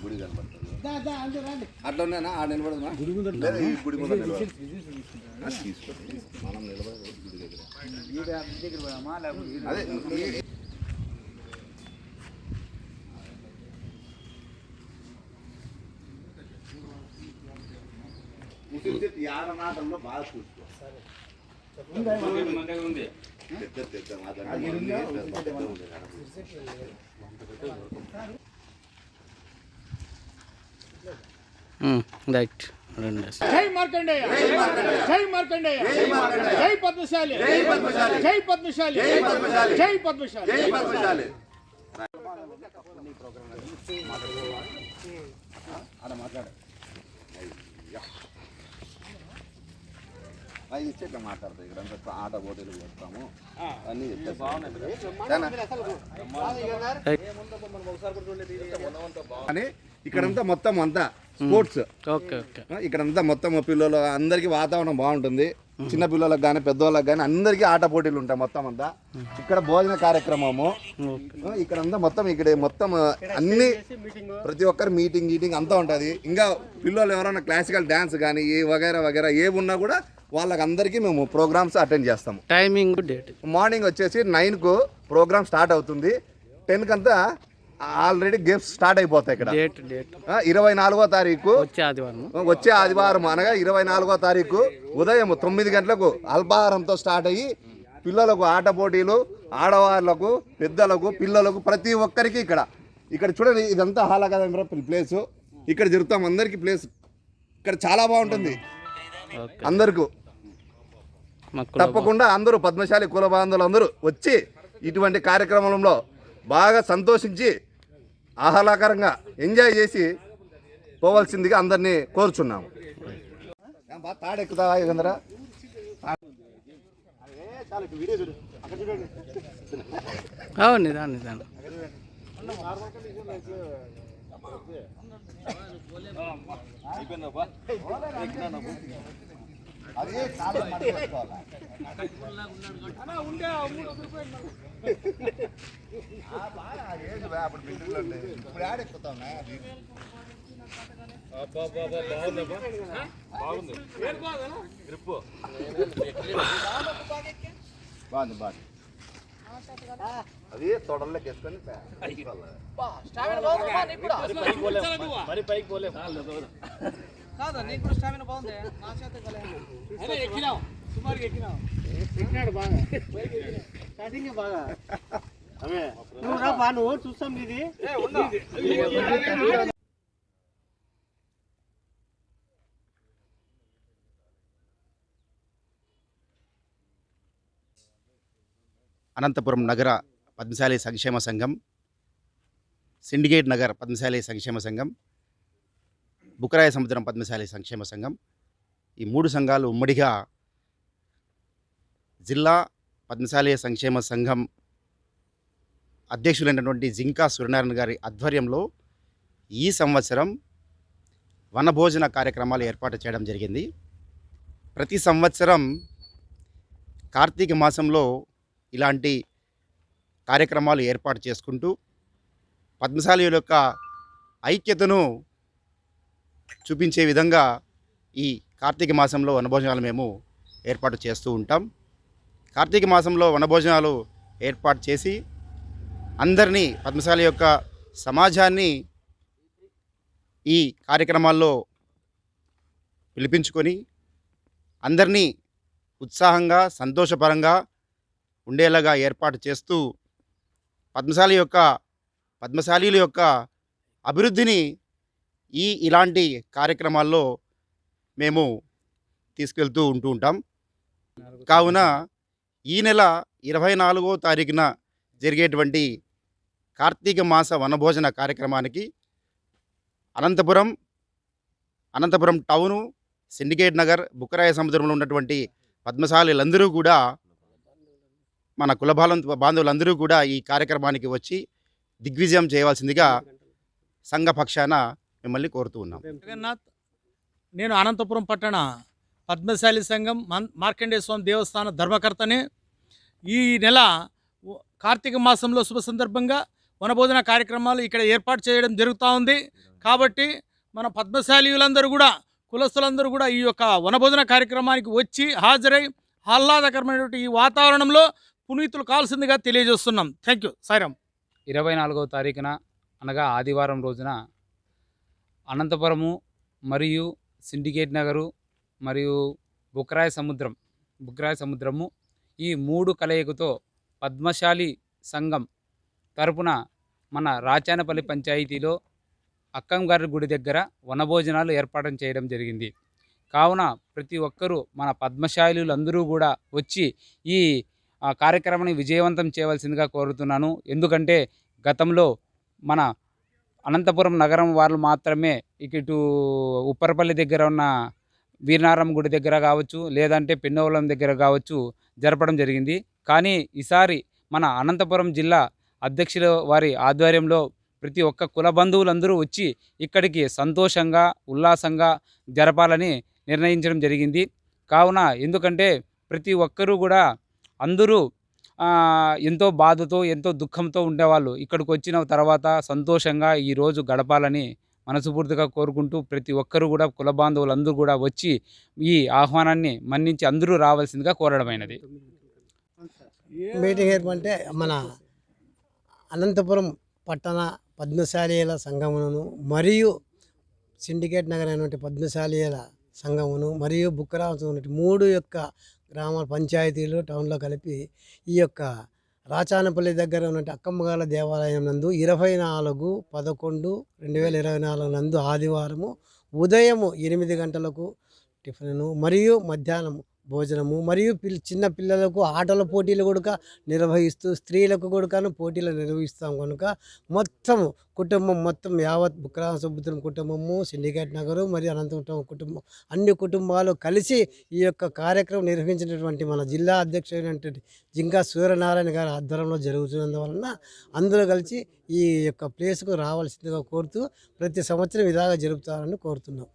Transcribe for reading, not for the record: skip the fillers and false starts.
గుడి కనబడుతుంది అట్లనేనా ఆ నిలబడదా గుడి ముందు గుడి ముందు తీసుకొని మనం నిలబడి గుడి దగ్గర అదే యాడనాటంలో బాగా చూసుకో రైట్. జై మార్కండేయ, జై మార్కండేయ, జై పద్మశాలి, జై పద్మశాలి, జై పద్మశాలి. అది ఇచ్చేట్లా మాట్లాడతాయి ఇక్కడ ఆట పోటీలు చేస్తాము అన్నీ అని ఇక్కడంతా మొత్తం అంతా స్పోర్ట్స్ ఇక్కడంతా మొత్తం పిల్లలు అందరికీ వాతావరణం బాగుంటుంది. చిన్న పిల్లలకు కానీ పెద్దవాళ్ళకి కానీ అందరికీ ఆట పోటీలు ఉంటాయి మొత్తం అంతా. ఇక్కడ భోజన కార్యక్రమము ఇక్కడంతా మొత్తం ఇక్కడ మొత్తం అన్ని ప్రతి ఒక్కరు మీటింగ్ అంతా ఉంటుంది. ఇంకా పిల్లలు ఎవరైనా క్లాసికల్ డ్యాన్స్ కానీ ఏ వగైరా ఏ ఉన్నా కూడా వాళ్ళకి అందరికీ మేము ప్రోగ్రామ్స్ అటెండ్ చేస్తాము. టైమింగ్ డేట్ మార్నింగ్ వచ్చేసి 9కు ప్రోగ్రామ్ స్టార్ట్ అవుతుంది. 10కి అంతా ఆల్రెడీ గేమ్స్ స్టార్ట్ అయిపోతాయి. ఇక్కడ 24వ తారీఖు వచ్చే ఆదివారం అనగా 24వ తారీఖు ఉదయం 9 గంటలకు అల్పాహారంతో స్టార్ట్ అయ్యి పిల్లలకు ఆట పోటీలు, ఆడవాళ్ళకు, పెద్దలకు, పిల్లలకు ప్రతి ఒక్కరికి ఇక్కడ చూడండి. ఇదంతా హాలాగదండ్ర ప్లేసు. ఇక్కడ జరుగుతాం అందరికీ ప్లేస్ ఇక్కడ చాలా బాగుంటుంది. అందరికీ తప్పకుండా అందరూ పద్మశాలి కుల బాంధవులు అందరూ వచ్చి ఇటువంటి కార్యక్రమంలో బాగా సంతోషించి ఆహ్లాదకరంగా ఎంజాయ్ చేసి పోవాల్సిందిగా అందరినీ కోరుచున్నాము. తాడెక్కుతావా యుగంధర? అదే చాలా బాగుంది. అది తొడల్లోకి వేసుకొని మరి పైకి పోలే కాదా? నీకు కూడా స్టామినా బాగుంది. నా చేత ఎక్కినావు, సుమారుగా ఎక్కినాడు బాగా. స్టార్టింగ్ బాగా నువ్వు రా బా, నువ్వు చూస్తాం ఇది. అనంతపురం నగర పద్మశాలి సంక్షేమ సంఘం, సిండికేట్ నగర్ పద్మశాలి సంక్షేమ సంఘం, బుకరాయ సముద్రం పద్మశాలి సంక్షేమ సంఘం, ఈ 3 సంఘాలు ఉమ్మడిగా జిల్లా పద్మశాలి సంక్షేమ సంఘం అధ్యక్షులైనటువంటి జింకా సూర్యనారాయణ గారి ఆధ్వర్యంలో ఈ సంవత్సరం వనభోజన కార్యక్రమాలు ఏర్పాటు చేయడం జరిగింది. ప్రతి సంవత్సరం కార్తీక మాసంలో ఇలాంటి కార్యక్రమాలు ఏర్పాటు చేసుకుంటూ పద్మశాలి యొక్క ఐక్యతను చూపించే విధంగా ఈ కార్తీక మాసంలో వనభోజనాలు మేము ఏర్పాటు చేస్తూ ఉంటాం. కార్తీక మాసంలో వనభోజనాలు ఏర్పాటు చేసి అందరినీ పద్మశాలి యొక్క సమాజాన్ని ఈ కార్యక్రమాల్లో పిలిపించుకొని అందరినీ ఉత్సాహంగా సంతోషపరంగా ఉండేలాగా ఏర్పాటు చేస్తూ పద్మశాలీల యొక్క అభివృద్ధిని ఇలాంటి కార్యక్రమాల్లో మేము తీసుకెళ్తూ ఉంటాం. కావున ఈ నెల 24వ తారీఖున జరిగేటువంటి కార్తీక మాస వనభోజన కార్యక్రమానికి అనంతపురం టౌను, సిండికేట్ నగర్, బుకరాయ సముద్రంలో ఉన్నటువంటి పద్మశాలీలందరూ కూడా, మన కుల బాంధవులందరూ కూడా ఈ కార్యక్రమానికి వచ్చి దిగ్విజయం చేయవలసిందిగా సంఘ పక్షాన మిమ్మల్ని కోరుతూ ఉన్నాం. జగన్నాథ్, నేను అనంతపురం పట్టణ పద్మశాలి సంఘం మార్కండేయ స్వామి దేవస్థాన ధర్మకర్తనే. ఈ నెల కార్తీక మాసంలో శుభ సందర్భంగా వనభోజన కార్యక్రమాలు ఇక్కడ ఏర్పాటు చేయడం జరుగుతూ ఉంది. కాబట్టి మన పద్మశాలీయులందరూ కూడా, కులస్తులందరూ కూడా ఈ యొక్క వనభోజన కార్యక్రమానికి వచ్చి హాజరై ఆహ్లాదకరమైనటువంటి ఈ వాతావరణంలో పునీతులు కావాల్సిందిగా తెలియజేస్తున్నాం. Thank you. సాయిరామ్. 24వ తారీఖున అనగా ఆదివారం రోజున అనంతపురము మరియు సిండికేట్ నగరు మరియు బుక్రాయ సముద్రము ఈ 3 కలయికతో పద్మశాలి సంఘం తరపున మన రాచానపల్లి పంచాయతీలో అక్కంగారి గుడి దగ్గర వనభోజనాలు ఏర్పాటు చేయడం జరిగింది. కావున ప్రతి ఒక్కరూ మన పద్మశాలీలందరూ కూడా వచ్చి ఈ కార్యక్రమాన్ని విజయవంతం చేయవలసిందిగా కోరుతున్నాను. ఎందుకంటే గతంలో మన అనంతపురం నగరం వాళ్ళు మాత్రమే ఇటు ఉప్పరపల్లి దగ్గర ఉన్న వీరనారాయణ గుడి దగ్గర కావచ్చు, లేదంటే పెన్నోలం దగ్గర కావచ్చు జరపడం జరిగింది. కానీ ఈసారి మన అనంతపురం జిల్లా అధ్యక్షుల వారి ఆధ్వర్యంలో ప్రతి ఒక్క కుల బంధువులందరూ వచ్చి ఇక్కడికి సంతోషంగా ఉల్లాసంగా జరపాలని నిర్ణయించడం జరిగింది. కావున ఎందుకంటే ప్రతి ఒక్కరూ కూడా అందరూ ఎంతో బాధతో ఎంతో దుఃఖంతో ఉండేవాళ్ళు ఇక్కడికి వచ్చిన తర్వాత సంతోషంగా ఈరోజు గడపాలని మనస్ఫూర్తిగా కోరుకుంటూ ప్రతి ఒక్కరూ కూడా కుల బాంధవులందరూ కూడా వచ్చి ఈ ఆహ్వానాన్ని మన్నించి అందరూ రావాల్సిందిగా కోరడమైనది. మీటింగ్ ఏర్పంటే మన అనంతపురం పట్టణ పద్మశాలీల సంఘమును మరియు సిండికేట్ నగర్ అయినటువంటి పద్మశాలీల సంఘమును మరియు బుక్కరాజు 3 యొక్క గ్రామ పంచాయతీలు టౌన్లో కలిపి ఈ యొక్క రాచానపల్లి దగ్గర ఉన్నటువంటి అక్కమ్మగాల దేవాలయం నందు 24/11/2024 నందు ఆదివారము ఉదయము 8 గంటలకు టిఫిను మరియు మధ్యాహ్నం భోజనము మరియు చిన్న పిల్లలకు ఆటల పోటీలు కూడా నిర్వహిస్తూ స్త్రీలకు కూడా పోటీలు నిర్వహిస్తాం కనుక కుటుంబం మొత్తం యావత్ బుక్రామ సుబ్బుత్రం కుటుంబము సిండికేట్ నగరు మరియు అనంతపురం కుటుంబం అన్ని కుటుంబాలు కలిసి ఈ యొక్క కార్యక్రమం నిర్వహించినటువంటి మన జిల్లా అధ్యక్షుడైనటువంటి జింకా సూర్యనారాయణ గారి ఆధ్వర్యంలో జరుగుతున్నందువలన అందరూ కలిసి ఈ యొక్క ప్లేస్కు రావాల్సిందిగా కోరుతూ ప్రతి సంవత్సరం ఇలాగా జరుపుతారని కోరుతున్నాం.